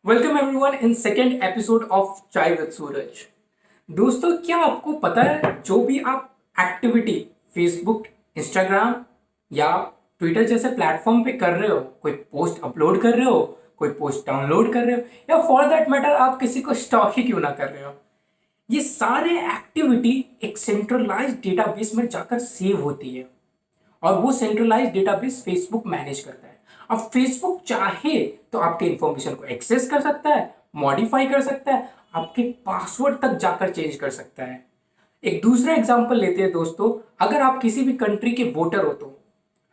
Welcome everyone in second episode of चाय with सूरज। दोस्तों, क्या आपको पता है जो भी आप एक्टिविटी फेसबुक, इंस्टाग्राम या ट्विटर जैसे प्लेटफॉर्म पे कर रहे हो, कोई पोस्ट अपलोड कर रहे हो, कोई पोस्ट डाउनलोड कर रहे हो, या फॉर दैट मैटर आप किसी को स्टॉक ही क्यों ना कर रहे हो, ये सारे एक्टिविटी एक सेंट्रलाइज्ड डेटाबेस में जाकर सेव होती है और वो सेंट्रलाइज डेटाबेस फेसबुक मैनेज करता है। अब फेसबुक चाहे तो आपके इंफॉर्मेशन को एक्सेस कर सकता है, मॉडिफाई कर सकता है, आपके पासवर्ड तक जाकर चेंज कर सकता है। एक दूसरा एग्जांपल लेते हैं दोस्तों। अगर आप किसी भी कंट्री के वोटर हो, तो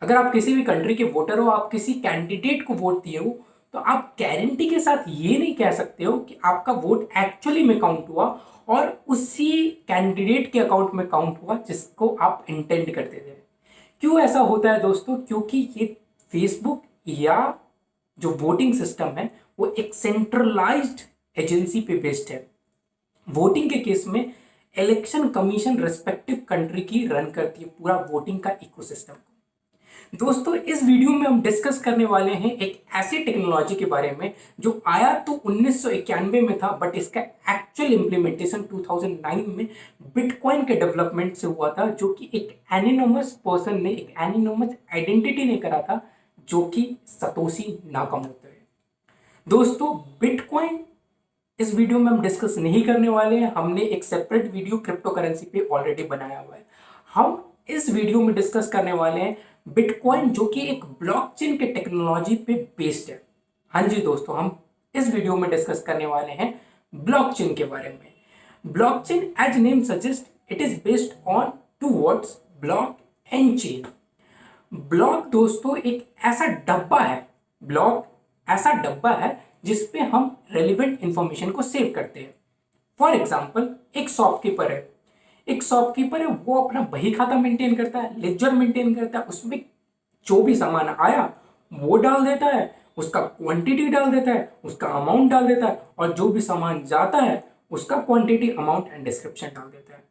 अगर आप किसी भी कंट्री के वोटर हो, आप किसी कैंडिडेट को वोट दिए हो, तो आप गारंटी के साथ ये नहीं कह सकते हो कि आपका वोट एक्चुअली में काउंट हुआ और उसी कैंडिडेट के अकाउंट में काउंट हुआ जिसको आप इंटेंड करते थे। क्यों ऐसा होता है दोस्तों? क्योंकि ये फेसबुक या जो वोटिंग सिस्टम है वो एक सेंट्रलाइज्ड एजेंसी पे बेस्ड है। वोटिंग के केस में इलेक्शन कमीशन रेस्पेक्टिव कंट्री की रन करती है पूरा वोटिंग का इकोसिस्टम को। दोस्तों, इस वीडियो में हम डिस्कस करने वाले हैं एक ऐसी टेक्नोलॉजी के बारे में जो आया तो 1991 में था, बट इसका एक्चुअल इंप्लीमेंटेशन 2009 में बिटकॉइन के डेवलपमेंट से हुआ था, जो कि एक एनिनोमस पर्सन ने, एक एनिनोमस आइडेंटिटी ने करा था, जो कि सतोशी नाकामोटो है। दोस्तों, बिटकॉइन इस वीडियो में हम डिस्कस नहीं करने वाले हैं। हमने एक सेपरेट वीडियो क्रिप्टो करेंसी पे ऑलरेडी बनाया हुआ है। हम इस वीडियो में डिस्कस करने वाले हैं बिटकॉइन, जो कि एक ब्लॉकचेन के टेक्नोलॉजी पे बेस्ड है। हाँ जी दोस्तों, हम इस वीडियो में डिस्कस करने वाले हैं ब्लॉकचेन के बारे में। Blockchain as name suggest it is based on two words, block and chain. Block दोस्तों एक ऐसा डब्बा है, ब्लॉक ऐसा डब्बा है जिसपे हम रेलिवेंट इंफॉर्मेशन को सेव करते हैं। फॉर एग्जाम्पल, एक शॉपकीपर है, वो अपना बही खाता मेंटेन करता है, लेजर मेंटेन करता है, उसमें जो भी सामान आया वो डाल देता है, उसका क्वांटिटी डाल देता है, उसका अमाउंट डाल देता है, और जो भी सामान जाता है उसका क्वांटिटी, अमाउंट एंड डिस्क्रिप्शन डाल देता है।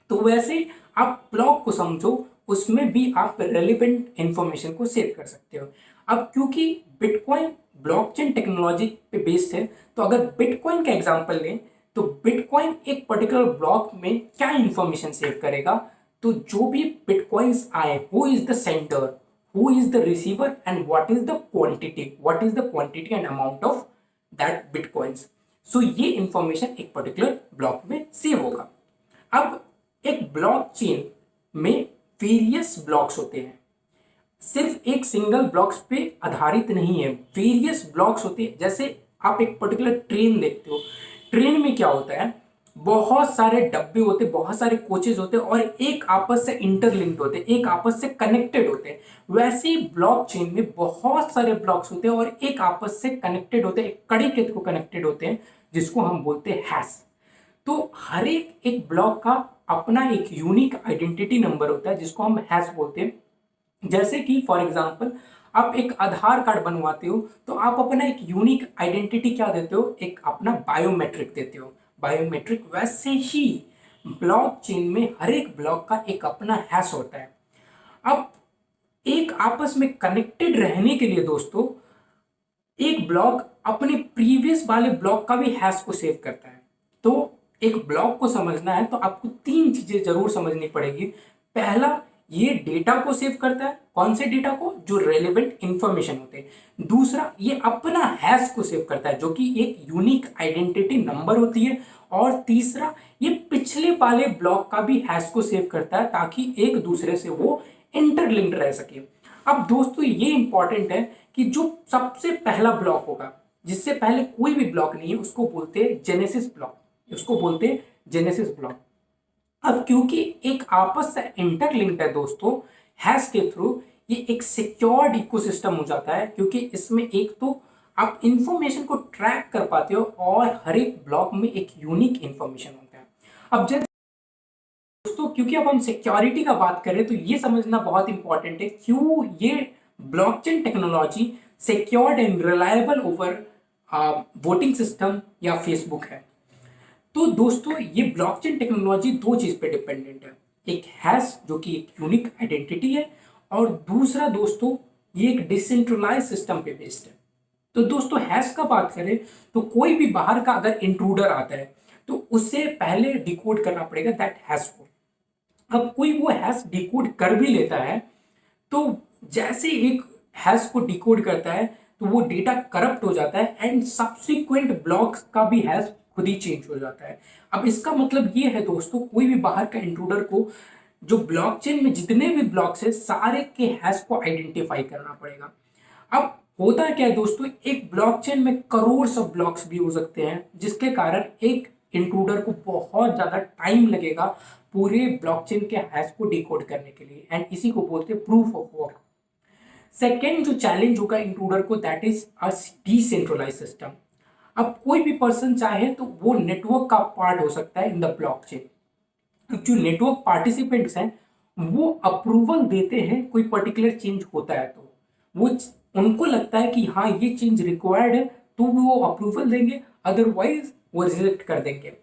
तो वैसे आप ब्लॉक को समझो, उसमें भी आप रेलिवेंट इंफॉर्मेशन को सेव कर सकते हो। अब क्योंकि बिटकॉइन ब्लॉकचेन टेक्नोलॉजी पे बेस्ड है, तो अगर बिटकॉइन का एग्जांपल लें तो बिटकॉइन एक पर्टिकुलर ब्लॉक में क्या इंफॉर्मेशन सेव करेगा, तो जो भी बिटकॉइंस आए, who is the sender, who is the receiver, and what is the quantity and amount of that bitcoins. So ये इंफॉर्मेशन एक पर्टिकुलर ब्लॉक में सेव होगा। अब एक ब्लॉकचेन में वेरियस ब्लॉक्स होते हैं, सिर्फ एक सिंगल ब्लॉक्स पे आधारित नहीं है, वेरियस ब्लॉक्स होते हैं। जैसे आप एक पर्टिकुलर ट्रेन देखते हो, ट्रेन में क्या होता है, बहुत सारे डब्बे होते हैं, बहुत सारे कोचेज होते हैं, और एक आपस से इंटरलिंक्ड होते हैं, एक आपस से कनेक्टेड होते हैं। वैसे ही ब्लॉकचेन में बहुत सारे ब्लॉक्स होते हैं और एक आपस से कनेक्टेड होते हैं, एक कड़ी के थ्रू कनेक्टेड होते हैं, जिसको हम बोलते हैं हैश। तो हर एक एक ब्लॉक का अपना एक यूनिक आइडेंटिटी नंबर होता है, जिसको हम हैश बोलते हैं। जैसे कि फॉर एग्जांपल, आप एक आधार कार्ड बनवाते हो, तो आप अपना एक यूनिक आइडेंटिटी क्या देते हो, एक अपना बायोमेट्रिक देते हो, बायोमेट्रिक। वैसे ही ब्लॉकचेन में हर एक ब्लॉक का एक अपना हैश होता है। अब एक आपस में कनेक्टेड रहने के लिए दोस्तों, एक ब्लॉक अपने प्रीवियस वाले ब्लॉक का भी हैश को सेव करता है। तो एक ब्लॉक को समझना है तो आपको तीन चीजें जरूर समझनी पड़ेगी। पहला, ये डेटा को सेव करता है। कौन से डेटा को? जो रेलेवेंट इंफॉर्मेशन होते हैं। दूसरा, ये अपना हैश को सेव करता है, जो कि एक यूनिक आइडेंटिटी नंबर होती है। और तीसरा, ये पिछले वाले ब्लॉक का भी हैश को सेव करता है, ताकि एक दूसरे से वो इंटरलिंक्ड रह सके। अब दोस्तों, ये इंपॉर्टेंट है कि जो सबसे पहला ब्लॉक होगा, जिससे पहले कोई भी ब्लॉक नहीं है, उसको बोलते हैं जेनेसिस ब्लॉक, उसको बोलते हैं जेनेसिस ब्लॉक। अब क्योंकि एक आपस से इंटरलिंक्ड है दोस्तों, हैश के थ्रू, ये एक सिक्योर्ड इकोसिस्टम हो जाता है, क्योंकि इसमें एक तो आप इंफॉर्मेशन को ट्रैक कर पाते हो और हर एक ब्लॉक में एक यूनिक इंफॉर्मेशन होता है। अब जैसे दोस्तों, क्योंकि अब हम सिक्योरिटी का बात करें तो ये समझना बहुत इंपॉर्टेंट है, क्यों ये blockchain technology secured and reliable over voting system या फेसबुक है। तो दोस्तों, ये ब्लॉकचेन टेक्नोलॉजी दो चीज पे डिपेंडेंट है। एक हैश, जो कि एक यूनिक आइडेंटिटी है, और दूसरा दोस्तों, ये एक डिसेंट्रलाइज सिस्टम पे बेस्ड है। तो दोस्तों हैश का बात करें तो कोई भी बाहर का अगर इंट्रूडर आता है तो उससे पहले डिकोड करना पड़ेगा दैट हैश को। अब कोई वो हैश डिकोड कर भी लेता है तो जैसे एक हैश को डिकोड करता है तो वो डेटा करप्ट हो जाता है एंड सब्सिक्वेंट ब्लॉक्स का भी हैश खुद ही चेंज हो जाता है। अब इसका मतलब ये है दोस्तों, कोई भी बाहर का इंट्रूडर को जो ब्लॉकचेन में जितने भी ब्लॉक्स है सारे के हैश को आइडेंटिफाई करना पड़ेगा। अब होता क्या है दोस्तों, एक ब्लॉकचेन में करोड़ सब ब्लॉक्स भी हो सकते हैं जिसके कारण एक इंट्रूडर को बहुत ज्यादा टाइम लगेगा पूरे ब्लॉकचेन के हैश को डिकोड करने के लिए एंड इसी को बोलते हैं प्रूफ ऑफ वर्क। सेकेंड जो चैलेंज होगा इंट्रूडर को that is a decentralise system. अब कोई भी पर्सन चाहे तो वो नेटवर्क का पार्ट हो सकता है इन द ब्लॉकचेन। जो नेटवर्क पार्टिसिपेंट्स हैं वो अप्रूवल देते हैं, कोई पर्टिकुलर चेंज होता है तो वो उनको लगता है कि हाँ ये चेंज रिक्वायर्ड है तो वो अप्रूवल देंगे, अदरवाइज वो रिजेक्ट कर देंगे।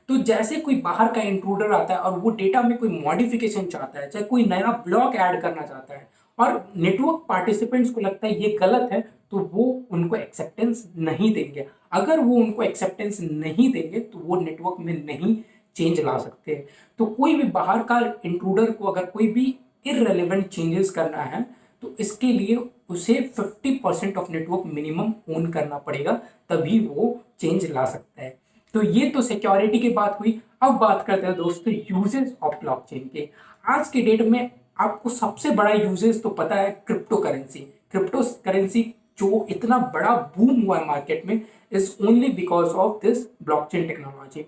तो जैसे कोई बाहर का इंट्रूडर आता है और वो डेटा में कोई मॉडिफिकेशन चाहता है, चाहे कोई नया ब्लॉक ऐड करना चाहता है और नेटवर्क पार्टिसिपेंट्स को लगता है ये गलत है तो वो उनको एक्सेप्टेंस नहीं देंगे। अगर वो उनको एक्सेप्टेंस नहीं देंगे तो वो नेटवर्क में नहीं चेंज ला सकते। तो कोई भी बाहर का इंट्रूडर को अगर कोई भी इररेलेवेंट चेंजेस करना है तो इसके लिए उसे 50% ऑफ नेटवर्क मिनिमम ओन करना पड़ेगा, तभी वो चेंज ला सकता है। तो ये तो सिक्योरिटी की बात हुई। अब बात करते हैं दोस्तों यूजेस ऑफ ब्लॉकचेन के। आज के डेट में आपको सबसे बड़ा यूजेस तो पता है क्रिप्टो करेंसी। क्रिप्टो करेंसी जो इतना बड़ा बूम हुआ है मार्केट में is only because of this blockchain technology.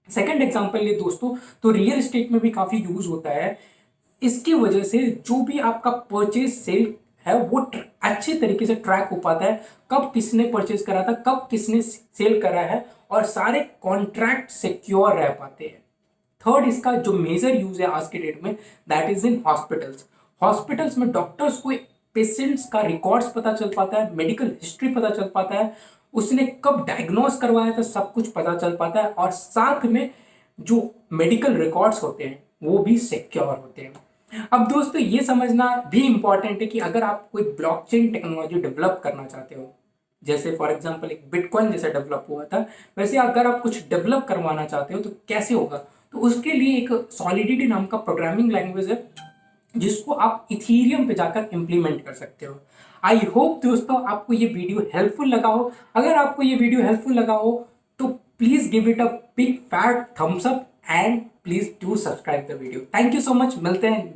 Second example ये दोस्तों, तो रियल एस्टेट में भी काफी यूज होता है। इसकी वजह से जो भी आपका परचेज सेल है वो अच्छे तरीके से ट्रैक हो पाता है, कब किसने परचेज करा था, कब किसने सेल करा है, और सारे कॉन्ट्रैक्ट सिक्योर रह पाते हैं। थर्ड इसका जो मेजर यूज है आज के डेट में that is in hospitals. Hospitals में डॉक्टर्स को पेशेंट्स का रिकॉर्ड्स पता चल पाता है, मेडिकल हिस्ट्री पता चल पाता है, उसने कब डायग्नोस करवाया था सब कुछ पता चल पाता है, और साथ में जो मेडिकल रिकॉर्ड्स होते हैं वो भी सिक्योर होते हैं। अब दोस्तों ये समझना भी इंपॉर्टेंट है कि अगर आप कोई ब्लॉकचेन टेक्नोलॉजी डेवलप करना चाहते हो, जैसे फॉर एग्जांपल एक बिटकॉइन जैसा डेवलप हुआ था, वैसे अगर आप कुछ डेवलप करवाना चाहते हो तो कैसे होगा, तो उसके लिए एक सॉलिडिटी नाम का प्रोग्रामिंग लैंग्वेज है जिसको आप इथीरियम पे जाकर इंप्लीमेंट कर सकते हो। आई होप दोस्तों आपको ये वीडियो हेल्पफुल लगा हो। अगर आपको ये वीडियो हेल्पफुल लगा हो तो please give it a big fat Thums up and please do subscribe the video. Thank you so much, मिलते हैं।